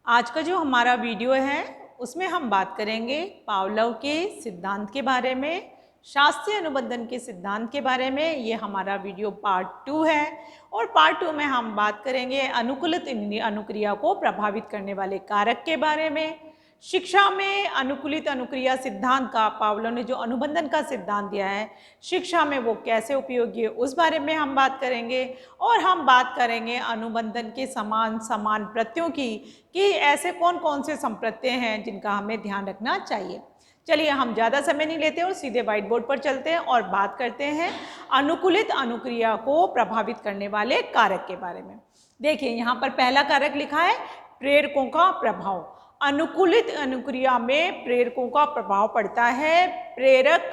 आज का जो हमारा वीडियो है उसमें हम बात करेंगे पावलोव के सिद्धांत के बारे में, शास्त्रीय अनुबंधन के सिद्धांत के बारे में। ये हमारा वीडियो पार्ट 2 है और पार्ट 2 में हम बात करेंगे अनुकूलित अनुक्रिया को प्रभावित करने वाले कारक के बारे में। शिक्षा में अनुकूलित अनुक्रिया सिद्धांत का पावलोव ने जो अनुबंधन का सिद्धांत दिया है, शिक्षा में वो कैसे उपयोगी है उस बारे में हम बात करेंगे। और हम बात करेंगे अनुबंधन के समान समान प्रत्ययों की कि ऐसे कौन कौन से संप्रत्यय हैं जिनका हमें ध्यान रखना चाहिए। चलिए हम ज़्यादा समय नहीं लेते और सीधे व्हाइट बोर्ड पर चलते हैं और बात करते हैं अनुकूलित अनुक्रिया को प्रभावित करने वाले कारक के बारे में। देखिए यहाँ पर पहला कारक लिखा है प्रेरकों का प्रभाव। अनुकूलित अनुक्रिया में प्रेरकों का प्रभाव पड़ता है। प्रेरक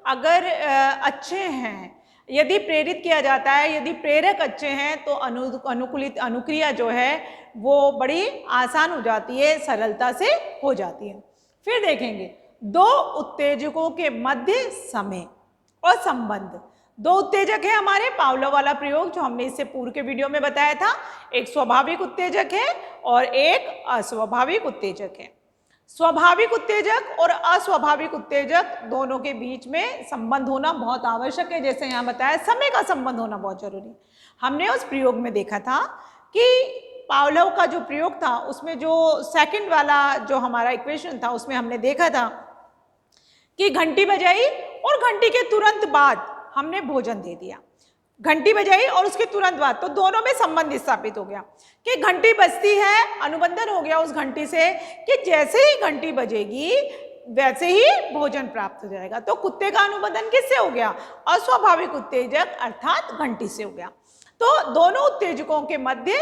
अगर अच्छे हैं, यदि प्रेरित किया जाता है, यदि प्रेरक अच्छे हैं तो अनुकूलित अनुक्रिया जो है वो बड़ी आसान हो जाती है, सरलता से हो जाती है। फिर देखेंगे दो उत्तेजकों के मध्य समय और संबंध। दो उत्तेजक है हमारे, पावलोव वाला प्रयोग जो हमने इससे पूर्व के वीडियो में बताया था। एक स्वाभाविक उत्तेजक है और एक अस्वाभाविक उत्तेजक है। स्वाभाविक उत्तेजक और अस्वाभाविक उत्तेजक दोनों के बीच में संबंध होना बहुत आवश्यक है। जैसे यहाँ बताया समय का संबंध होना बहुत जरूरी है। हमने उस प्रयोग में देखा था कि पावलोव का जो प्रयोग था उसमें जो सेकंड वाला जो हमारा इक्वेशन था उसमें हमने देखा था कि घंटी बजाई और घंटी के तुरंत बाद हमने भोजन दे दिया। घंटी बजाई और उसके तुरंत बाद, तो दोनों में संबंध स्थापित हो गया कि घंटी बजती है, अनुबंधन हो गया उस घंटी से कि जैसे ही घंटी बजेगी वैसे ही भोजन प्राप्त हो जाएगा। तो कुत्ते का अनुबंधन किससे हो गया? अस्वाभाविक उत्तेजक अर्थात घंटी से हो गया। तो दोनों उत्तेजकों के मध्य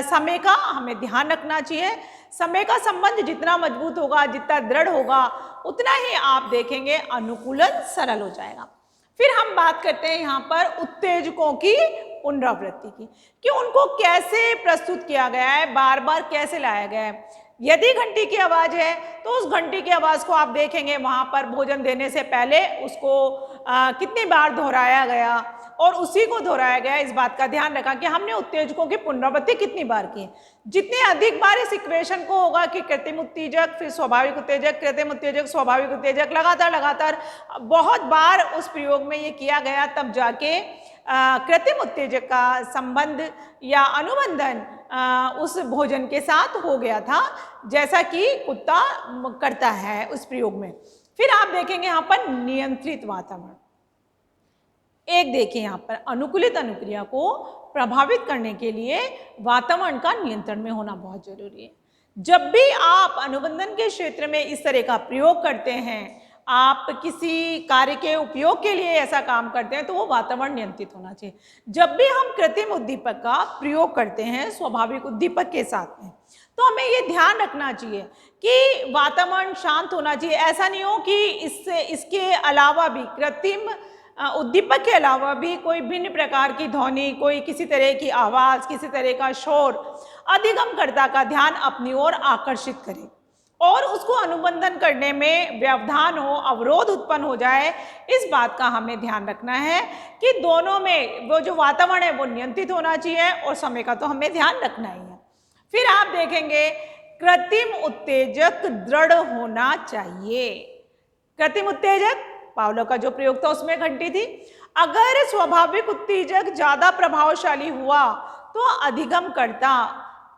समय का हमें ध्यान रखना चाहिए। समय का संबंध जितना मजबूत होगा, जितना दृढ़ होगा, उतना ही आप देखेंगे अनुकूलन सरल हो जाएगा। फिर हम बात करते हैं यहाँ पर उत्तेजकों की पुनरावृत्ति की कि उनको कैसे प्रस्तुत किया गया है, बार बार कैसे लाया गया है। यदि घंटी की आवाज़ है तो उस घंटी की आवाज़ को आप देखेंगे वहाँ पर भोजन देने से पहले उसको कितनी बार दोहराया गया और उसी को दोहराया गया। इस बात का ध्यान रखा कि हमने उत्तेजकों की पुनरावृत्ति कितनी बार की। जितने अधिक बार इस इक्वेशन को होगा कि कृत्रिम उत्तेजक फिर स्वाभाविक उत्तेजक, कृत्रिम उत्तेजक, स्वाभाविक उत्तेजक, लगातार बहुत बार उस प्रयोग में ये किया गया, तब जाके कृत्रिम उत्तेजक का संबंध या अनुबंधन उस भोजन के साथ हो गया था, जैसा कि कुत्ता करता है उस प्रयोग में। फिर आप देखेंगे यहाँ पर नियंत्रित वातावरण। एक देखिए यहाँ पर अनुकूलित अनुक्रिया को प्रभावित करने के लिए वातावरण का नियंत्रण में होना बहुत जरूरी है। जब भी आप अनुबंधन के क्षेत्र में इस तरह का प्रयोग करते हैं, आप किसी कार्य के उपयोग के लिए ऐसा काम करते हैं, तो वो वातावरण नियंत्रित होना चाहिए। जब भी हम कृत्रिम उद्दीपक का प्रयोग करते हैं स्वाभाविक उद्दीपक के साथ में, तो हमें ये ध्यान रखना चाहिए कि वातावरण शांत होना चाहिए। ऐसा नहीं हो कि इसके अलावा भी कृत्रिम उद्दीपक के अलावा भी कोई भिन्न प्रकार की ध्वनि, कोई किसी तरह की आवाज़, किसी तरह का शोर अधिगमकर्ता का ध्यान अपनी ओर आकर्षित करे और उसको अनुबंधन करने में व्यवधान हो, अवरोध उत्पन्न हो जाए। इस बात का हमें ध्यान रखना है कि दोनों में वो जो वातावरण है वो नियंत्रित होना चाहिए और समय का तो हमें ध्यान रखना ही है। फिर आप देखेंगे कृत्रिम उत्तेजक दृढ़ होना चाहिए। कृत्रिम उत्तेजक पावलोव का जो प्रयोग था उसमें घंटी थी। अगर स्वाभाविक उत्तेजक ज्यादा प्रभावशाली हुआ तो अधिगमकर्ता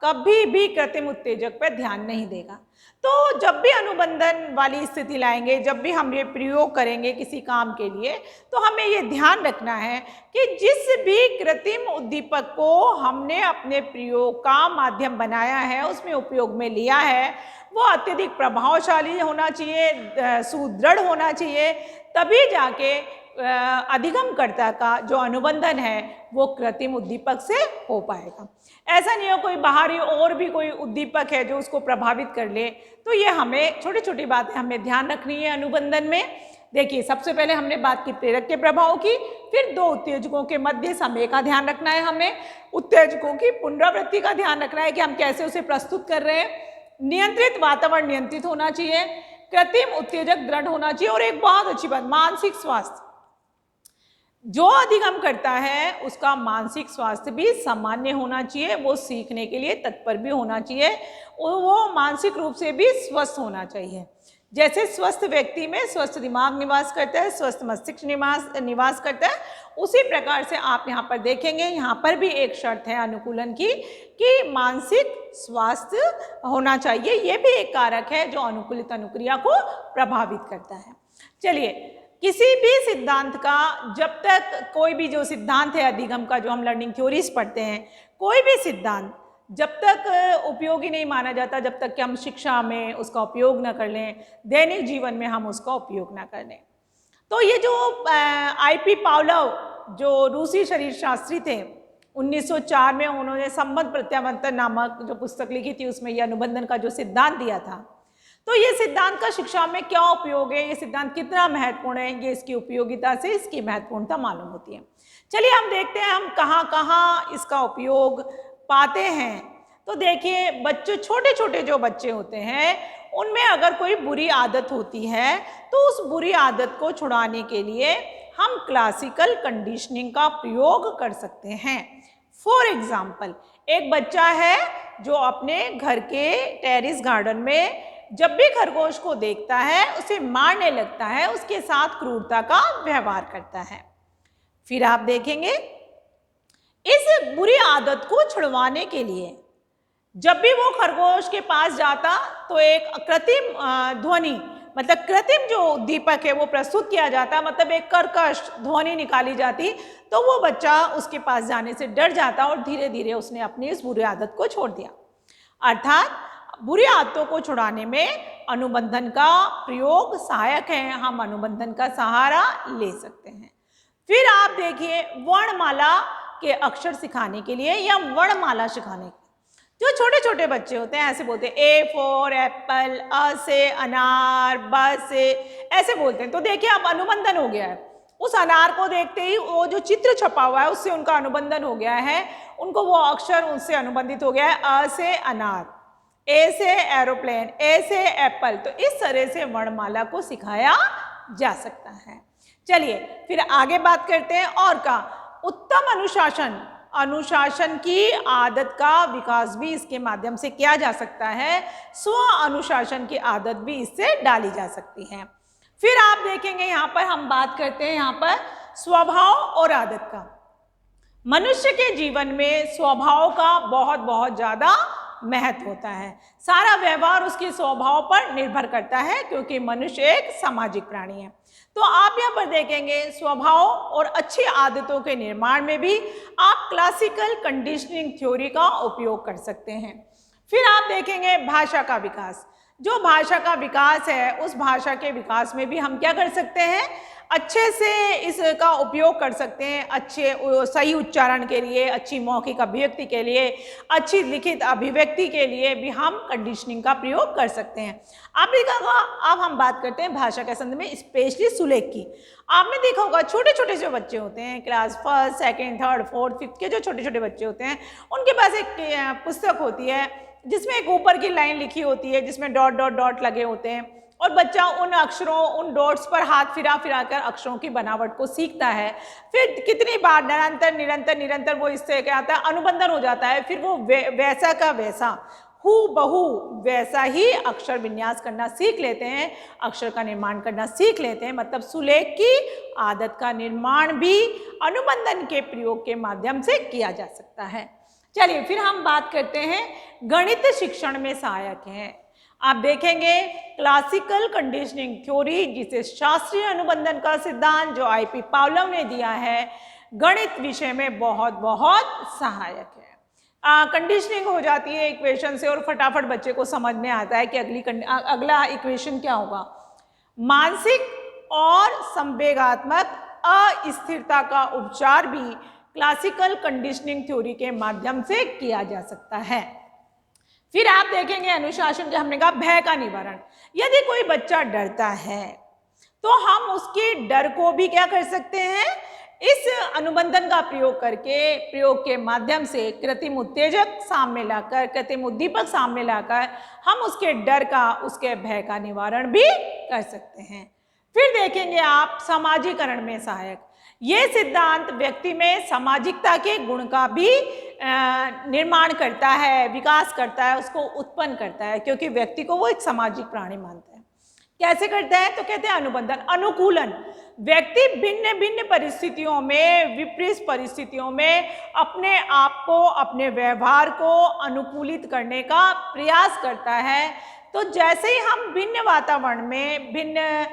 कभी भी कृत्रिम उत्तेजक पर ध्यान नहीं देगा। तो जब भी अनुबंधन वाली स्थिति लाएंगे, जब भी हम ये प्रयोग करेंगे किसी काम के लिए, तो हमें ये ध्यान रखना है कि जिस भी कृत्रिम उद्दीपक को हमने अपने प्रयोग का माध्यम बनाया है, उसमें उपयोग में लिया है, वो अत्यधिक प्रभावशाली होना चाहिए, सुदृढ़ होना चाहिए, तभी जाके अधिगमकर्ता का जो अनुबंधन है वो कृत्रिम उद्दीपक से हो पाएगा। ऐसा नहीं हो कोई बाहरी और भी कोई उद्दीपक है जो उसको प्रभावित कर ले। तो ये हमें छोटी छोटी बातें हमें ध्यान रखनी है अनुबंधन में। देखिए सबसे पहले हमने बात की प्रेरक के प्रभाव की, फिर दो उत्तेजकों के मध्य समय का ध्यान रखना है, हमें उत्तेजकों की पुनरावृत्ति का ध्यान रखना है कि हम कैसे उसे प्रस्तुत कर रहे हैं। नियंत्रित वातावरण नियंत्रित होना चाहिए, कृत्रिम उत्तेजक दृढ़ होना चाहिए और एक बहुत अच्छी बात मानसिक स्वास्थ्य। जो अधिगम करता है उसका मानसिक स्वास्थ्य भी सामान्य होना चाहिए, वो सीखने के लिए तत्पर भी होना चाहिए, वो मानसिक रूप से भी स्वस्थ होना चाहिए। जैसे स्वस्थ व्यक्ति में स्वस्थ दिमाग निवास करता है, स्वस्थ मस्तिष्क निवास करता है, उसी प्रकार से आप यहाँ पर देखेंगे, यहाँ पर भी एक शर्त है अनुकूलन की कि मानसिक स्वास्थ्य होना चाहिए। ये भी एक कारक है जो अनुकूलित अनुक्रिया को प्रभावित करता है। चलिए, किसी भी सिद्धांत का, जब तक कोई भी जो सिद्धांत है अधिगम का, जो हम लर्निंग थ्योरीज पढ़ते हैं, कोई भी सिद्धांत जब तक उपयोगी नहीं माना जाता, जब तक कि हम शिक्षा में उसका उपयोग न कर लें, दैनिक जीवन में हम उसका उपयोग न कर लें। तो ये जो I.P. पावलोव जो रूसी शरीर शास्त्री थे, 1904 में उन्होंने संबंध प्रत्यावर्तन नामक जो पुस्तक लिखी थी, उसमें ये अनुबंधन का जो सिद्धांत दिया था। तो ये सिद्धांत का शिक्षा में क्या उपयोग है, ये सिद्धांत कितना महत्वपूर्ण है, ये इसकी उपयोगिता से इसकी महत्वपूर्णता मालूम होती है। चलिए हम देखते हैं हम कहाँ कहाँ इसका उपयोग पाते हैं। तो देखिए, बच्चे, छोटे छोटे जो बच्चे होते हैं, उनमें अगर कोई बुरी आदत होती है तो उस बुरी आदत को छुड़ाने के लिए हम क्लासिकल कंडीशनिंग का प्रयोग कर सकते हैं। फॉर एग्जाम्पल, एक बच्चा है जो अपने घर के टेरेस गार्डन में जब भी खरगोश को देखता है उसे मारने लगता है, उसके साथ क्रूरता का व्यवहार करता है। फिर आप देखेंगे, इस बुरी आदत को छुड़वाने के लिए जब भी वो खरगोश के पास जाता तो एक कृत्रिम ध्वनि, मतलब कृत्रिम जो दीपक है वो प्रस्तुत किया जाता, मतलब एक कर्कश ध्वनि निकाली जाती, तो वो बच्चा उसके पास जाने से डर जाता और धीरे धीरे उसने अपनी इस बुरी आदत को छोड़ दिया। अर्थात बुरी आदतों को छुड़ाने में अनुबंधन का प्रयोग सहायक है, हम अनुबंधन का सहारा ले सकते हैं। फिर आप देखिए, वर्णमाला के अक्षर सिखाने के लिए या वर्णमाला सिखाने के लिए जो छोटे छोटे बच्चे होते हैं ऐसे बोलते हैं, ए फॉर एप्पल, अ से अनार, ब से, ऐसे बोलते हैं। तो देखिए अब अनुबंधन हो गया है, उस अनार को देखते ही वो जो चित्र छपा हुआ है उससे उनका अनुबंधन हो गया है, उनको वो अक्षर उनसे अनुबंधित हो गया है। अ से अनार, ए से एरोप्लेन, ए से एप्पल। तो इस तरह से वर्णमाला को सिखाया जा सकता है। चलिए फिर आगे बात करते हैं और का उत्तम अनुशासन, अनुशासन की आदत का विकास भी इसके माध्यम से किया जा सकता है, स्व अनुशासन की आदत भी इससे डाली जा सकती है। फिर आप देखेंगे यहाँ पर हम बात करते हैं यहाँ पर स्वभाव और आदत का। मनुष्य के जीवन में स्वभाव का बहुत बहुत ज़्यादा महत्व होता है, सारा व्यवहार उसके स्वभाव पर निर्भर करता है, क्योंकि मनुष्य एक सामाजिक प्राणी है। तो आप यहाँ पर देखेंगे स्वभाव और अच्छी आदतों के निर्माण में भी आप क्लासिकल कंडीशनिंग थ्योरी का उपयोग कर सकते हैं। फिर आप देखेंगे भाषा का विकास, जो भाषा का विकास है उस भाषा के विकास में भी हम क्या कर सकते हैं, अच्छे से इसका उपयोग कर सकते हैं, अच्छे सही उच्चारण के लिए, अच्छी मौखिक अभिव्यक्ति के लिए, अच्छी लिखित अभिव्यक्ति के लिए भी हम कंडीशनिंग का प्रयोग कर सकते हैं। आपने देखा होगा, अब हम बात करते हैं भाषा के संदर्भ में स्पेशली सुलेख की। आपने देखा होगा छोटे छोटे जो बच्चे होते हैं, क्लास 1, 2, 3, 4, 5 के जो छोटे छोटे बच्चे होते हैं, उनके पास एक पुस्तक होती है जिसमें एक ऊपर की लाइन लिखी होती है जिसमें डॉट डॉट डॉट लगे होते हैं, और बच्चा उन अक्षरों, उन डॉट्स पर हाथ फिरा फिरा कर अक्षरों की बनावट को सीखता है। फिर कितनी बार निरंतर निरंतर निरंतर वो इससे क्या आता है, अनुबंधन हो जाता है। फिर वो वैसा का वैसा, हूबहू वैसा ही अक्षर विन्यास करना सीख लेते हैं, अक्षर का निर्माण करना सीख लेते हैं। मतलब सुलेख की आदत का निर्माण भी अनुबंधन के प्रयोग के माध्यम से किया जा सकता है। चलिए फिर हम बात करते हैं गणित शिक्षण में सहायक है। आप देखेंगे क्लासिकल कंडीशनिंग थ्योरी, जिसे शास्त्रीय अनुबंधन का सिद्धांत जो I.P. पावलोव ने दिया है, गणित विषय में बहुत बहुत सहायक है। कंडीशनिंग हो जाती है इक्वेशन से और फटाफट बच्चे को समझ में आता है कि अगला इक्वेशन क्या होगा। मानसिक और संवेगात्मक अस्थिरता का उपचार भी क्लासिकल कंडीशनिंग थ्योरी के माध्यम से किया जा सकता है। फिर आप देखेंगे अनुशासन के, हमने कहा भय का निवारण। यदि कोई बच्चा डरता है तो हम उसके डर को भी क्या कर सकते हैं, इस अनुबंधन का प्रयोग करके, प्रयोग के माध्यम से कृत्रिम उत्तेजक सामने लाकर, कृत्रिम उद्दीपक सामने लाकर हम उसके डर का, उसके भय का निवारण भी कर सकते हैं। फिर देखेंगे आप समाजीकरण में सहायक। ये सिद्धांत व्यक्ति में सामाजिकता के गुण का भी निर्माण करता है, विकास करता है, उसको उत्पन्न करता है, क्योंकि व्यक्ति को वो एक सामाजिक प्राणी मानता है। कैसे करता है? तो कहते हैं अनुबंधन, अनुकूलन। व्यक्ति भिन्न भिन्न परिस्थितियों में, विपरीत परिस्थितियों में अपने आप को, अपने व्यवहार को अनुकूलित करने का प्रयास करता है। तो जैसे ही हम भिन्न वातावरण में, भिन्न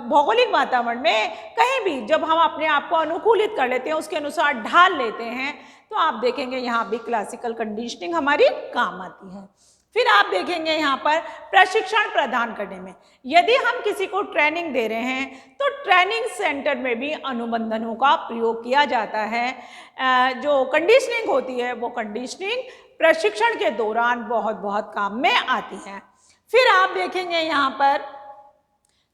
भौगोलिक वातावरण में कहीं भी जब हम अपने आप को अनुकूलित कर लेते हैं, उसके अनुसार ढाल लेते हैं, तो आप देखेंगे यहाँ भी क्लासिकल कंडीशनिंग हमारी काम आती है। फिर आप देखेंगे यहाँ पर प्रशिक्षण प्रदान करने में, यदि हम किसी को ट्रेनिंग दे रहे हैं तो ट्रेनिंग सेंटर में भी अनुबंधनों का प्रयोग किया जाता है। जो कंडीशनिंग होती है वो कंडीशनिंग प्रशिक्षण के दौरान बहुत बहुत काम में आती है। फिर आप देखेंगे यहाँ पर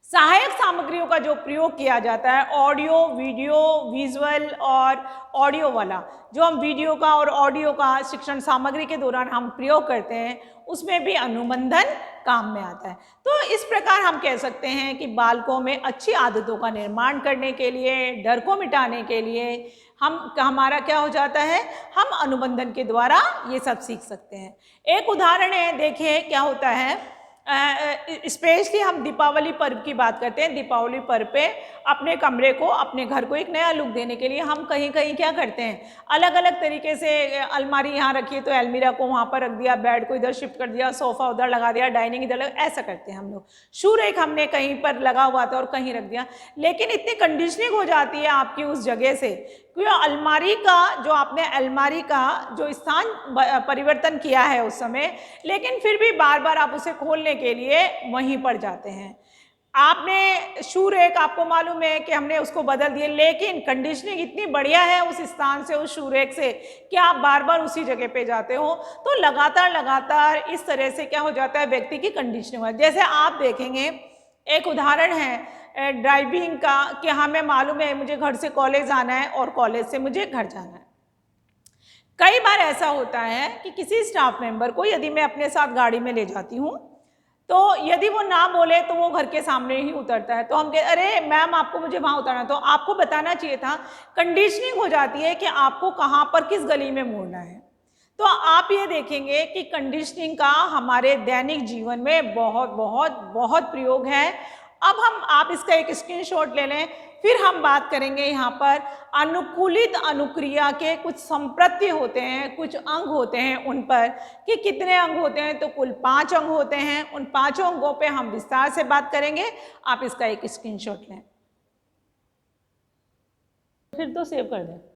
सहायक सामग्रियों का जो प्रयोग किया जाता है, ऑडियो, वीडियो, विजुअल और ऑडियो वाला, जो हम वीडियो का और ऑडियो का शिक्षण सामग्री के दौरान हम प्रयोग करते हैं, उसमें भी अनुबंधन काम में आता है। तो इस प्रकार हम कह सकते हैं कि बालकों में अच्छी आदतों का निर्माण करने के लिए, डर को मिटाने के लिए हमारा क्या हो जाता है, हम अनुबंधन के द्वारा ये सब सीख सकते हैं। एक उदाहरण है, देखिए क्या होता है। स्पेशली हम दीपावली पर्व की बात करते हैं। दीपावली पर्व पे अपने कमरे को, अपने घर को एक नया लुक देने के लिए हम कहीं कहीं क्या करते हैं, अलग अलग तरीके से अलमारी यहाँ रखी है तो अलमीरा को वहाँ पर रख दिया, बेड को इधर शिफ्ट कर दिया, सोफ़ा उधर लगा दिया, डाइनिंग इधर लगा, ऐसा करते हैं हम लोग। शू रैक हमने कहीं पर लगा हुआ था और कहीं रख दिया, लेकिन इतनी कंडीशनिंग हो जाती है आपकी उस जगह से, क्योंकि अलमारी का जो आपने अलमारी का जो स्थान परिवर्तन किया है उस समय, लेकिन फिर भी बार बार आप उसे खोलने के लिए वहीं पर जाते हैं। आपने शू रैक, आपको मालूम है कि हमने उसको बदल दिए, लेकिन कंडीशनिंग इतनी बढ़िया है उस स्थान से, उस शू रैक से, कि आप बार बार उसी जगह पे जाते हो। तो लगातार इस तरह से क्या हो जाता है, व्यक्ति की कंडीशनिंग। जैसे आप देखेंगे, एक उदाहरण है ड्राइविंग का, कि हमें मालूम है मुझे घर से कॉलेज आना है और कॉलेज से मुझे घर जाना है। कई बार ऐसा होता है कि किसी स्टाफ मेंबर को यदि मैं अपने साथ गाड़ी में ले जाती हूँ, तो यदि वो ना बोले तो वो घर के सामने ही उतरता है, तो हम कहते अरे मैम आपको मुझे वहाँ उतरना, तो आपको बताना चाहिए था। कंडीशनिंग हो जाती है कि आपको कहाँ पर किस गली में मोड़ना है। तो आप ये देखेंगे कि कंडीशनिंग का हमारे दैनिक जीवन में बहुत बहुत बहुत प्रयोग है। अब आप इसका एक स्क्रीनशॉट ले लें, फिर हम बात करेंगे यहाँ पर अनुकूलित अनुक्रिया के कुछ संप्रत्यय होते हैं, कुछ अंग होते हैं उन पर, कि कितने अंग होते हैं। तो कुल 5 अंग होते हैं। उन 5 अंगों पे हम विस्तार से बात करेंगे। आप इसका एक स्क्रीनशॉट लें, फिर तो सेव कर दें।